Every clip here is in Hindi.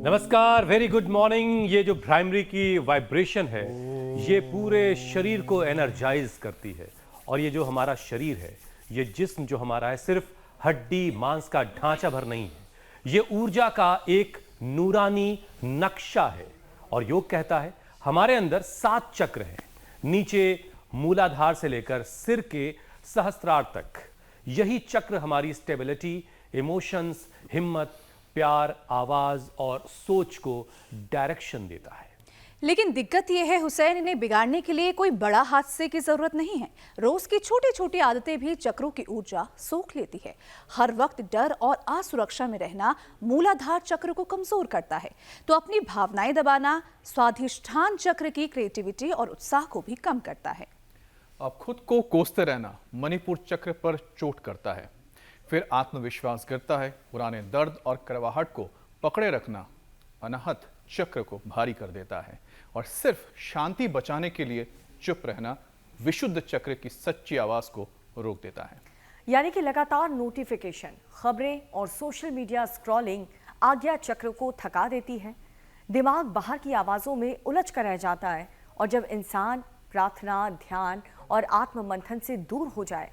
नमस्कार, वेरी गुड मॉर्निंग। ये जो प्राइमरी की वाइब्रेशन है ये पूरे शरीर को एनर्जाइज करती है। और ये जो हमारा शरीर है, ये जिस्म जो हमारा है, सिर्फ हड्डी मांस का ढांचा भर नहीं है, ये ऊर्जा का एक नूरानी नक्शा है। और योग कहता है हमारे अंदर 7 चक्र हैं, नीचे मूलाधार से लेकर सिर के सहस्त्रार तक। यही चक्र हमारी स्टेबिलिटी, इमोशंस, हिम्मत, प्यार, आवाज और सोच को डायरेक्शन देता है। लेकिन दिक्कत यह है हुसैन, इन्हें बिगाड़ने के लिए कोई बड़ा हादसे की जरूरत नहीं है। रोज की छोटी छोटी आदतें भी चक्रों की ऊर्जा सोख लेती है। हर वक्त डर और असुरक्षा में रहना मूलाधार चक्र को कमजोर करता है, तो अपनी भावनाएं दबाना स्वाधिष्ठान चक्र की क्रिएटिविटी और उत्साह को भी कम करता है। अब खुद को कोसते रहना मणिपुर चक्र पर चोट करता है, फिर आत्मविश्वास गिरता है। पुराने दर्द और कड़वाहट को पकड़े रखना अनाहत चक्र को भारी कर देता है, और सिर्फ शांति बचाने के लिए चुप रहना विशुद्ध चक्र की सच्ची आवाज को रोक देता है। यानी कि लगातार नोटिफिकेशन, खबरें और सोशल मीडिया स्क्रॉलिंग आज्ञा चक्र को थका देती है। दिमाग बाहर की आवाजों में उलझ कर रह जाता है, और जब इंसान प्रार्थना, ध्यान और आत्ममंथन से दूर हो जाए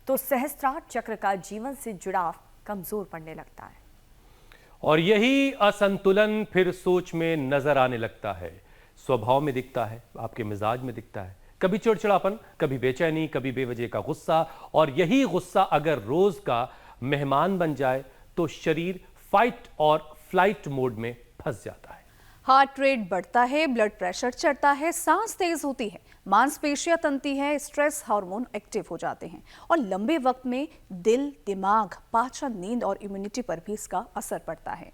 तो सहस्त्रार चक्र का जीवन से जुड़ाव कमजोर पड़ने लगता है। और यही असंतुलन फिर सोच में नजर आने लगता है, स्वभाव में दिखता है, आपके मिजाज में दिखता है। कभी चिड़चिड़ापन, कभी बेचैनी, कभी बेवजह का गुस्सा। और यही गुस्सा अगर रोज का मेहमान बन जाए तो शरीर फाइट और फ्लाइट मोड में फंस जाता है। हार्ट रेट बढ़ता है, ब्लड प्रेशर चढ़ता है, सांस तेज होती है, मांसपेशियां तनती है, स्ट्रेस हार्मोन एक्टिव हो जाते हैं, और लंबे वक्त में दिल, दिमाग, पाचन, नींद और इम्यूनिटी पर भी इसका असर पड़ता है।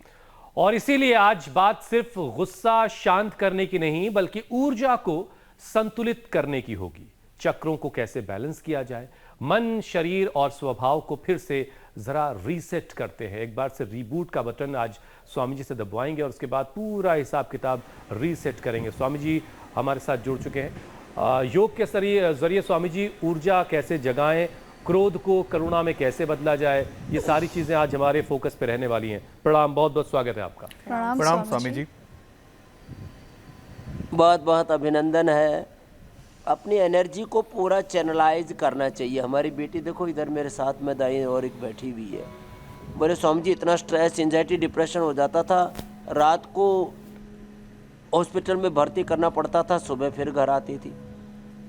और इसीलिए आज बात सिर्फ गुस्सा शांत करने की नहीं, बल्कि ऊर्जा को संतुलित करने की होगी। चक्रों को कैसे बैलेंस किया जाए, मन, शरीर और स्वभाव को फिर से जरा रीसेट करते हैं। एक बार से रीबूट का बटन आज स्वामी जी से दबाएंगे और उसके बाद पूरा हिसाब किताब रीसेट करेंगे। स्वामी जी हमारे साथ जुड़ चुके हैं। योग के जरिए स्वामी जी ऊर्जा कैसे जगाएं, क्रोध को करुणा में कैसे बदला जाए, ये सारी चीजें आज हमारे फोकस पे रहने वाली हैं। प्रणाम, बहुत बहुत स्वागत है आपका। प्रणाम स्वामी जी। बहुत बहुत अभिनंदन है। अपनी एनर्जी को पूरा चैनलाइज करना चाहिए। हमारी बेटी देखो इधर मेरे साथ में दाई और एक बैठी हुई है। बोले स्वामी जी इतना स्ट्रेस, एंजाइटी, डिप्रेशन हो जाता था, रात को हॉस्पिटल में भर्ती करना पड़ता था, सुबह फिर घर आती थी।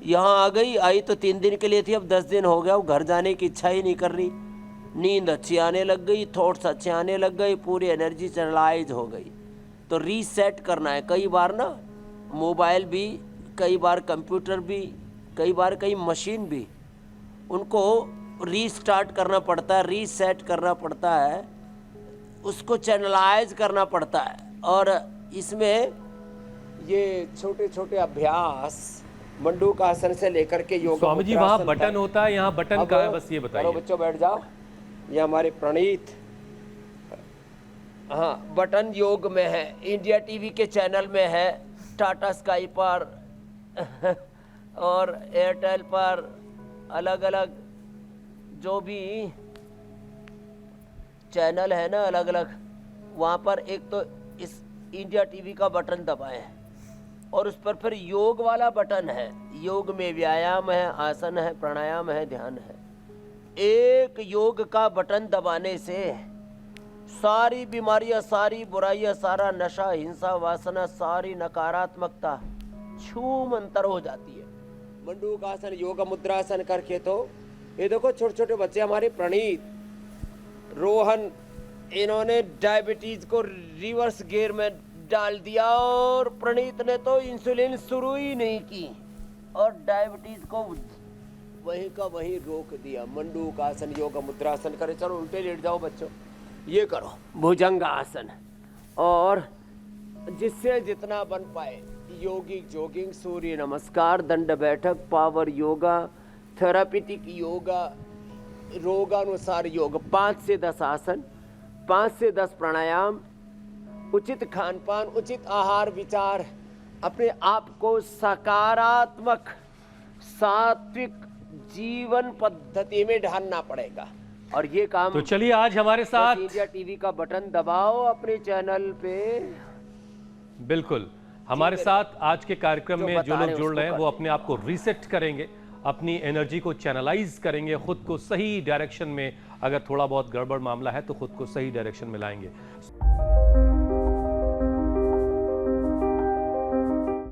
यहाँ आई तो 3 दिन के लिए थी, अब 10 दिन हो गया, घर जाने की इच्छा ही नहीं कर रही। नींद अच्छी आने लग गई, थॉट्स अच्छे आने लग गई, पूरी एनर्जी चैनलाइज हो गई। तो रीसेट करना है। कई बार ना मोबाइल भी, कई बार कंप्यूटर भी, कई बार कई मशीन भी, उनको रीस्टार्ट करना पड़ता है, रीसेट करना पड़ता है, उसको चैनलाइज करना पड़ता है। और इसमें ये छोटे छोटे अभ्यास मंडूकासन से लेकर के योग। स्वामी जी वहाँ बटन होता है, यहाँ बटन का है, बस ये बताइए। बच्चों बैठ जाओ, ये हमारे प्रणीत, हाँ बटन योग में है, इंडिया टीवी के चैनल में है, टाटा स्काई पर और एयरटेल पर, अलग अलग जो भी चैनल है ना अलग अलग, वहाँ पर एक तो इस इंडिया टीवी का बटन दबाएं और उस पर फिर योग वाला बटन है। योग में व्यायाम है, आसन है, प्राणायाम है, ध्यान है। एक योग का बटन दबाने से सारी बीमारियां, सारी बुराइयां, सारा नशा, हिंसा, वासना, सारी नकारात्मकता छूमंतर हो जाती है। मंडूकासन, योग मुद्रासन करके तो ये देखो छोटे छोटे बच्चे हमारे प्रणीत, रोहन, इन्होंने डायबिटीज को रिवर्स गियर में डाल दिया, और प्रणीत ने तो इंसुलिन शुरू ही नहीं की और डायबिटीज को वहीं का वहीं रोक दिया। मंडूकासन, योग मुद्रासन करे। चलो उल्टे लेट जाओ बच्चों, ये करो भुजंगासन, और जिससे जितना बन पाए योगिक जॉगिंग, सूर्य नमस्कार, दंड बैठक, पावर योगा, थेरापिटिक योगा, रोगानुसार योग, 5 से 10 आसन, 5 से 10 प्राणायाम, उचित खान पान, उचित आहार विचार, अपने आप को सकारात्मक सात्विक जीवन पद्धति में ढालना पड़ेगा। और ये काम तो चलिए आज हमारे साथ इंडिया टीवी का बटन दबाओ अपने चैनल पे, बिल्कुल। हमारे साथ आज के कार्यक्रम जो में बता जो रहे लोग हैं जुड़ उसको रहे हैं वो करते अपने आप को रीसेट करेंगे, अपनी एनर्जी को चैनलाइज करेंगे, खुद को सही डायरेक्शन में, अगर थोड़ा बहुत गड़बड़ मामला है तो खुद को सही डायरेक्शन में लाएंगे।